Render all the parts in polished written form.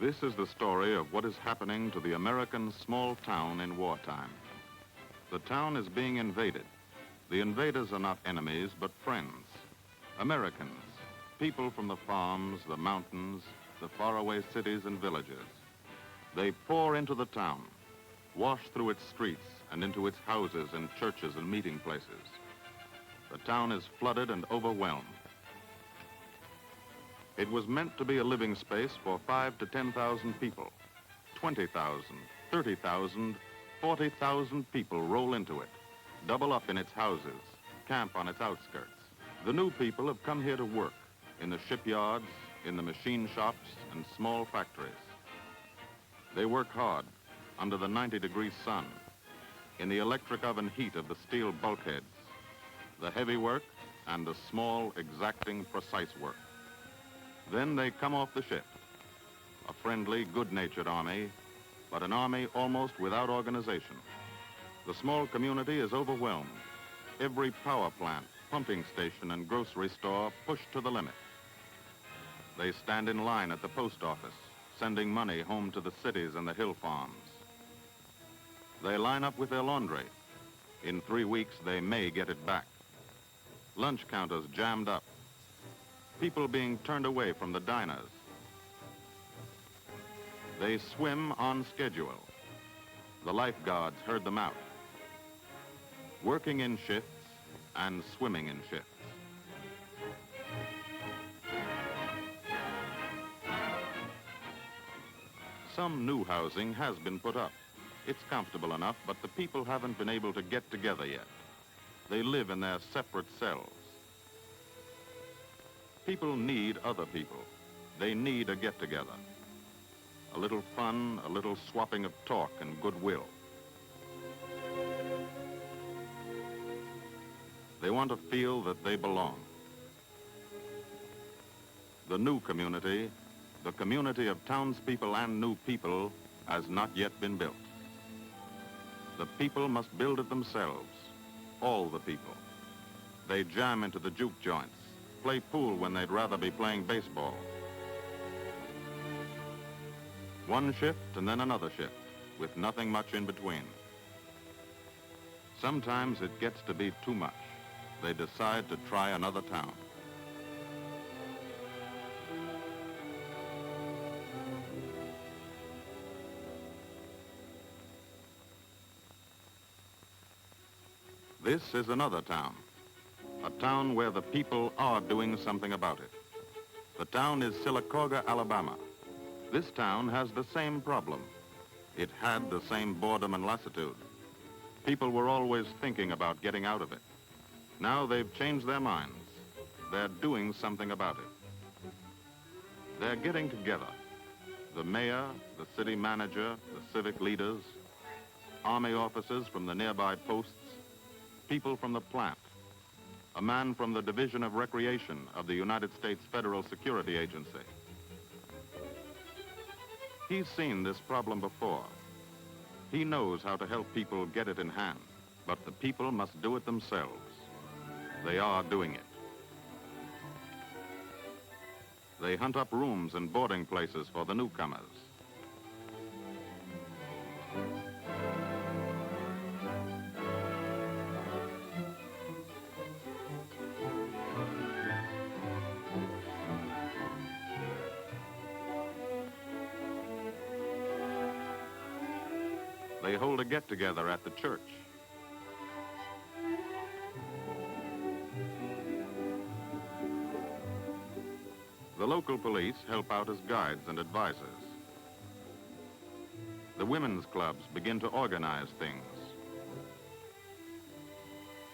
This is the story of what is happening to the American small town in wartime. The town is being invaded. The invaders are not enemies, but friends. Americans, people from the farms, the mountains, the faraway cities and villages. They pour into the town, wash through its streets and into its houses and churches and meeting places. The town is flooded and overwhelmed. It was meant to be a living space for 5,000 to 10,000 people. 20,000, 30,000, 40,000 people roll into it, double up in its houses, camp on its outskirts. The new people have come here to work in the shipyards, in the machine shops and small factories. They work hard under the 90-degree sun, in the electric oven heat of the steel bulkheads, the heavy work and the small, exacting, precise work. Then they come off the ship, a friendly, good-natured army, but an army almost without organization. The small community is overwhelmed. Every power plant, pumping station, and grocery store pushed to the limit. They stand in line at the post office, sending money home to the cities and the hill farms. They line up with their laundry. In 3 weeks, they may get it back. Lunch counters jammed up. People being turned away from the diners. They swim on schedule. The lifeguards herd them out. Working in shifts and swimming in shifts. Some new housing has been put up. It's comfortable enough, but the people haven't been able to get together yet. They live in their separate cells. People need other people. They need a get-together. A little fun, a little swapping of talk and goodwill. They want to feel that they belong. The new community, the community of townspeople and new people, has not yet been built. The people must build it themselves, all the people. They jam into the juke joints, play pool when they'd rather be playing baseball. One shift and then another shift, with nothing much in between. Sometimes it gets to be too much. They decide to try another town. This is another town, a town where the people are doing something about it. The town is Sylacauga, Alabama. This town has the same problem. It had the same boredom and lassitude. People were always thinking about getting out of it. Now they've changed their minds. They're doing something about it. They're getting together. The mayor, the city manager, the civic leaders, army officers from the nearby posts, people from the plant, a man from the Division of Recreation of the United States Federal Security Agency. He's seen this problem before. He knows how to help people get it in hand, but the people must do it themselves. They are doing it. They hunt up rooms and boarding places for the newcomers. They hold a get-together at the church. The local police help out as guides and advisors. The women's clubs begin to organize things.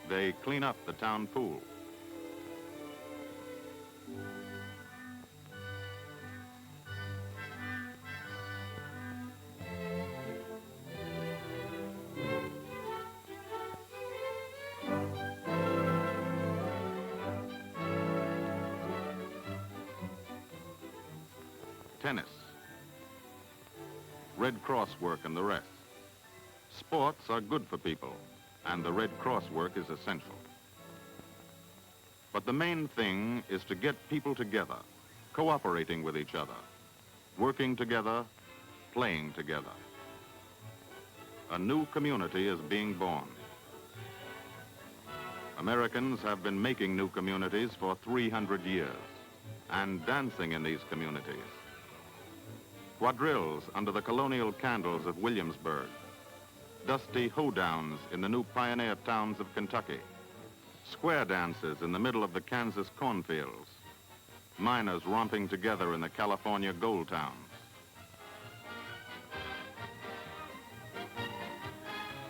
They clean up the town pool. Tennis, Red Cross work and the rest. Sports are good for people, and the Red Cross work is essential. But the main thing is to get people together, cooperating with each other. working together, playing together. A new community is being born. Americans have been making new communities for 300 years and dancing in these communities. Quadrilles under the colonial candles of Williamsburg, dusty hoedowns in the new pioneer towns of Kentucky, square dances in the middle of the Kansas cornfields, miners romping together in the California gold towns.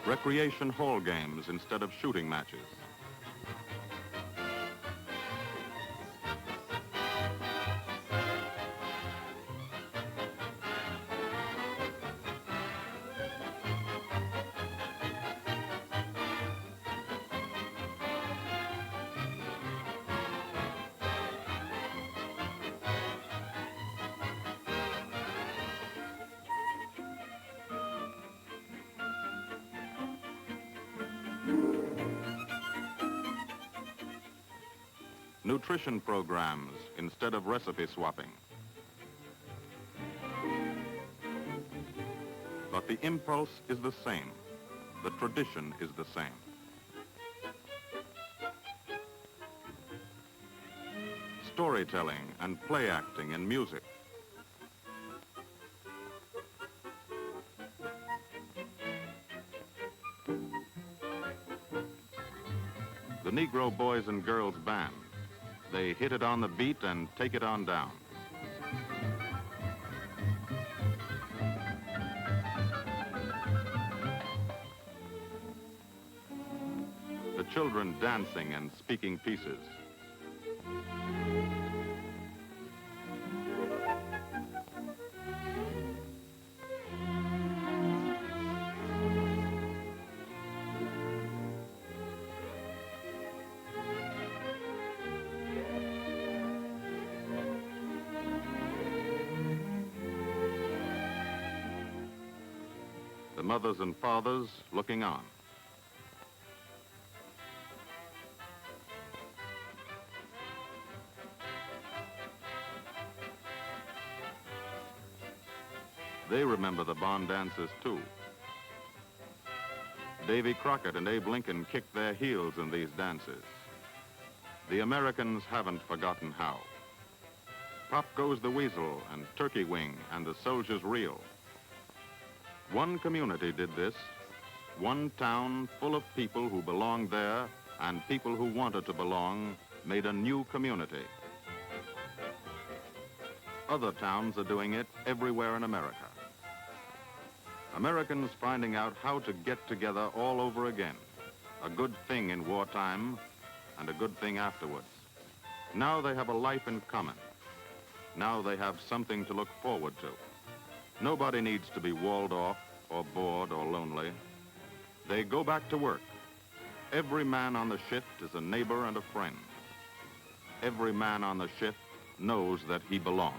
Recreation hall games instead of shooting matches. Nutrition programs instead of recipe swapping. But the impulse is the same. The tradition is the same. Storytelling and play acting and music. The Negro Boys and Girls Band. They hit it on the beat and take it on down. The children dancing and speaking pieces. The mothers and fathers looking on. They remember the bond dances too. Davy Crockett and Abe Lincoln kicked their heels in these dances. The Americans haven't forgotten how. Pop goes the weasel and turkey wing and the soldier's reel. One community did this, one town full of people who belonged there and people who wanted to belong made a new community. Other towns are doing it everywhere in America. Americans finding out how to get together all over again, a good thing in wartime and a good thing afterwards. Now they have a life in common. Now they have something to look forward to. Nobody needs to be walled off or bored or lonely. They go back to work. Every man on the shift is a neighbor and a friend. Every man on the shift knows that he belongs.